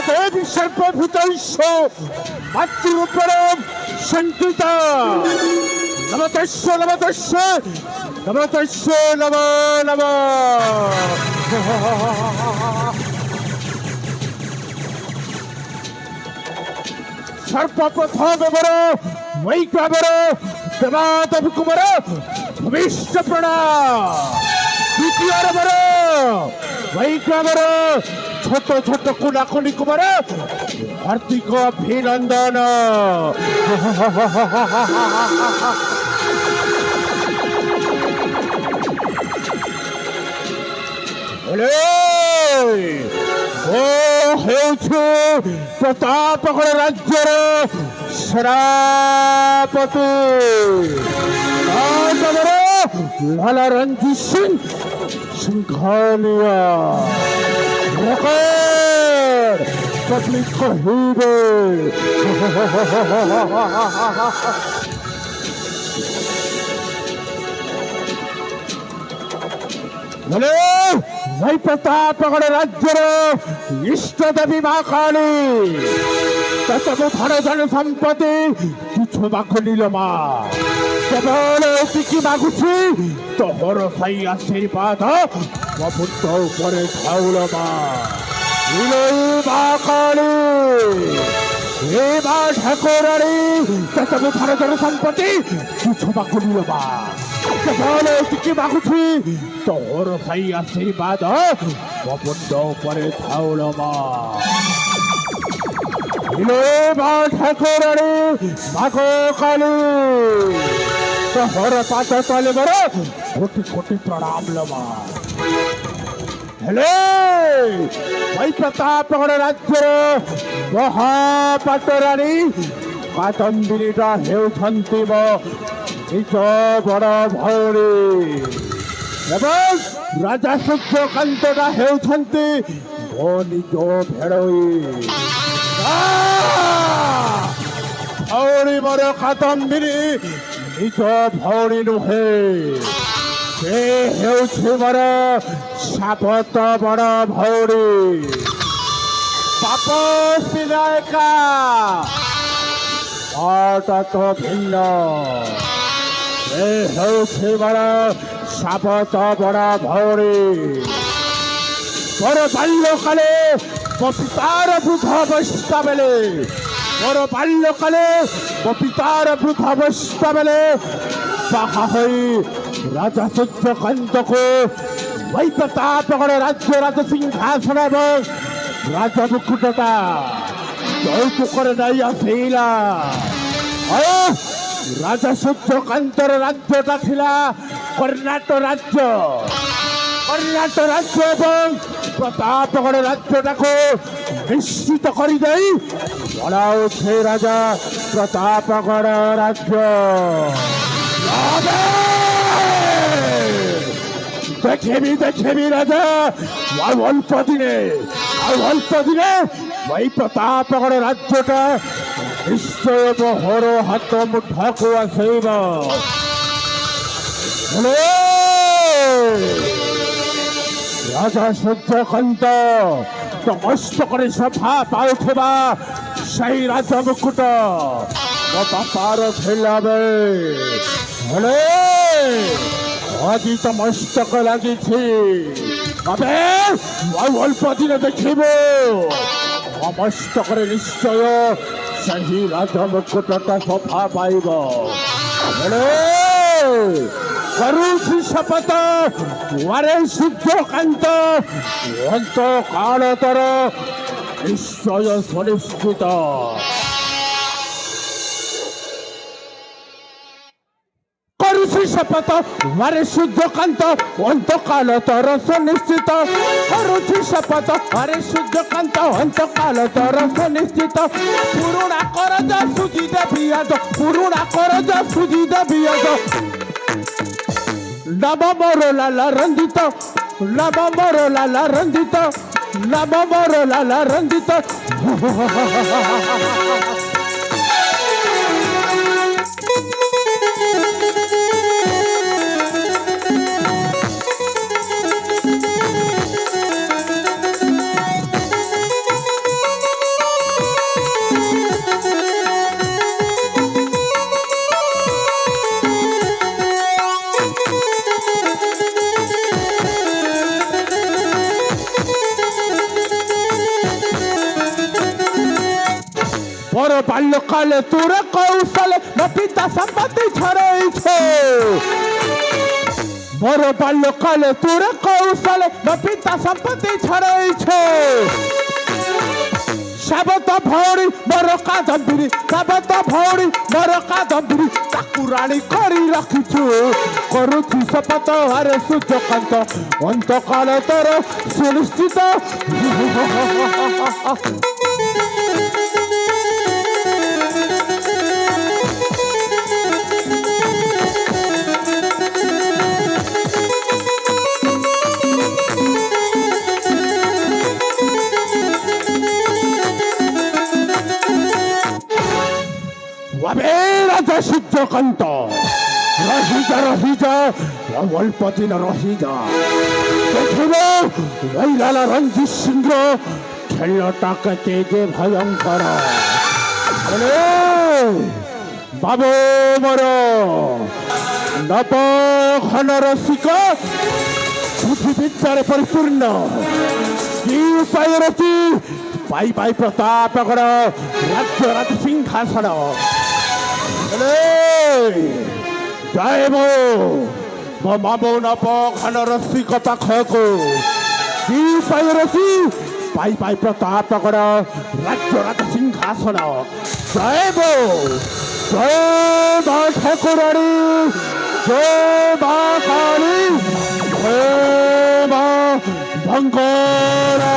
দেবী সর্বভূতৈষ মাতৃপরম সঙ্কিত নমতস্য নমতস্য নমতস্য নম নম। সর্বপ্রথম এবার বৈকাবর দেবাদেব কুমার ভবিষ্য প্রণাম। দ্বিতীয় এবার বৈকাবর ছোট ছোট কুলাকুলি কুমার হার্দিক অভিনন্দন। ও ହେଉଛି ପ୍ରତାପଗଡ଼ ରାଜ୍ୟର ସେନାପତି ଲାଲ ରଞ୍ଜିତ ସିଂ ସିଂଘାନିଆ। ପତ୍ନୀ କହିବେ ভাই প্রতাপগড় রাজ্যের ইষ্ট দেবী মা কালী তত ধন ধন সম্পত্তি কিছু মাগুনিল মা, কেবল এটিকি মাগুছি তোর সাই আশীর্বাদ ମୋ ପୁତ୍ର ଉପରେ ଥାଉଳ ମା। ମା କାଳୀ ଏ ମା ଠାକୁରାଣୀ ତମ ଧନ ଧନ ସମ୍ପତ୍ତି কিছু ମାଗୁନିଲ ମା, কেবল এটিকি মাগুছি তোর সাই আশীর্বাদ ମୋ পুତ୍ର ଉପରେ ଥାଉଳ মা। মা ঠাকুরাণী মাগ কালী তোর পাদ তলে বড় কোটি কোটি প্রণাম লো মা। হেলে ভাই প্রতাপগড় রাজ্যের মহাপাটরাণী কাদম্বিনীটা ହେଉଛନ୍ତି ମୋ ନିଜ ବଡ଼ ଭଉଣୀ ଏବଂ ରାଜା ସୂର୍ଯ୍ୟକାନ୍ତଟା ହେଉଛନ୍ତି ମୋ ନିଜ ଭେଳୋଇ। ଭଉଣୀ ମୋର କାଦମ୍ବିନୀ ନିଜ ଭଉଣୀ ନୁହେଁ, ସେ ହେଉଛି ମୋର ସାବତ ବଡ଼ ଭଉଣୀ ତପସ୍ୱୀ ନାୟିକା। ତ ଭିନ୍ନ, ସେ ହେଉଛି ମୋର ସାବତ ବଡ଼ ଭଉଣୀ। ମୋର ବାଲ୍ୟକାଳେ ମୋ ପିତାର ବୃଦ୍ଧ ଅବସ୍ଥା ବେଳେ ମୋର ବାଲ୍ୟକାଳେ ମୋ ପିତାର ବୃଦ୍ଧ ଅବସ୍ଥା ବେଳେ ବାହା ହୋଇ ରାଜା ସୂର୍ଯ୍ୟକାନ୍ତକୁ ବୈ ପ୍ରତାପଗଡ଼ ରାଜ୍ୟ ରାଜସିଂହାସନ ଏବଂ ରାଜମୁକୁଟଟା ଯୌତୁକରେ ନେଇ ଆସିଲା। ଆଉ ରାଜା ସୂର୍ଯ୍ୟକାନ୍ତର ରାଜ୍ୟଟା ଥିଲା କର୍ଣ୍ଣାଟକ ରାଜ୍ୟ। କର୍ଣ୍ଣାଟକ ରାଜ୍ୟ ଏବଂ ପ୍ରତାପଗଡ଼ ରାଜ୍ୟଟାକୁ ନିଶ୍ଚିତ କରିଦେଇ ବଳାଉଛି ରାଜା ପ୍ରତାପଗଡ଼ ରାଜ୍ୟ। ଦେଖିବି ରାଜା ଆଉ ଅଳ୍ପ ଦିନେ ଭାଇ ପ୍ରତାପଗଡ଼ ରାଜ୍ୟଟା ନିଶ୍ଚୟ ମୋହର ହାତ ମୁଠାକୁ ଆସେଇବ। ରାଜା ସୂର୍ଯ୍ୟକାନ୍ତ ମସ୍ତକରେ ସଫା ପାଉଥିବା ସେହି ରାଜମୁକୁଟ ମୋ ବାପାର ଥିଲା ବେଳେ ଆଜି ତ ମସ୍ତକ ଲାଗିଛି। ଏବେ ଆଉ ଅଳ୍ପ ଦିନ ଦେଖିବୁ ମୋ ମସ୍ତକରେ ନିଶ୍ଚୟ ସେହି ରାଜମୁକୁଟଟା ସଫା ପାଇବ। କରୁଛି ଶପଥ ୱାରେ ସୂର୍ଯ୍ୟକାନ୍ତ ଅନ୍ତ କାଳ ତର ନିଶ୍ଚୟ ସୁନିଶ୍ଚିତ। କରୁଛି ଶପଥ ୱାରେ ସୂର୍ଯ୍ୟକାନ୍ତ ଅନ୍ତକାଳ ତର ସୁନିଶ୍ଚିତ। କରୁଛି ଶପଥ ୱାରେ ସୂର୍ଯ୍ୟକାନ୍ତ ଅନ୍ତକାଳ ତର ସୁନିଶ୍ଚିତ। ପୁରୁଣା କରଜ ସୁଜି ଦେବି ଆଜ, ପୁରୁଣା କରଜ ସୁଜି ଦେବି ଆଜ। ନବ ମୋର ଲାଲା ରଞ୍ଜିତ, ନବ ମୋର ଲାଲା ରଞ୍ଜିତ, ନବ ମୋର ଲାଲା ରଞ୍ଜିତ। বড় বাল্যকালে তোর কৌশলে মা পিতা সম্পত্তি ছড়াইছে বড় বাল্যকালে তোর কৌশলে মা পিতা সম্পত্তি ছড়াইছে সাবত ভৌরি বড় কাদম্বিনী সাবত ভৌরি বড় কাদম্বিনী তাকু রানী করি রাখিছু করুছি শপথ আরে সূর্যকান্ত অন্তকাল তোর সুনিশ্চিত রাজা সূর্যকান্ত রহিজা রহিজা অল্প দিন রহিজা দেখিব ওই লালা রঞ্জিত সিংহ খেলাটাকে তেজে ভয়ঙ্কর বাবু বড় নব ঘন রসিক বুদ্ধিবিদ্যারে পরিপূর্ণ কি উপায় রচি পাই পাই প্রতাপ কর রাজ্য রাজ সিংহাসন যাইব মামো নব ঘন রসিক পাখকু কি পাই রচি পাই পাই প্রতাপ কর রাজ্য রাজ সিংহাসন যাইব জয় মা ঠাকুরানী জয় মা কালী জয় মা ভঙ্গরা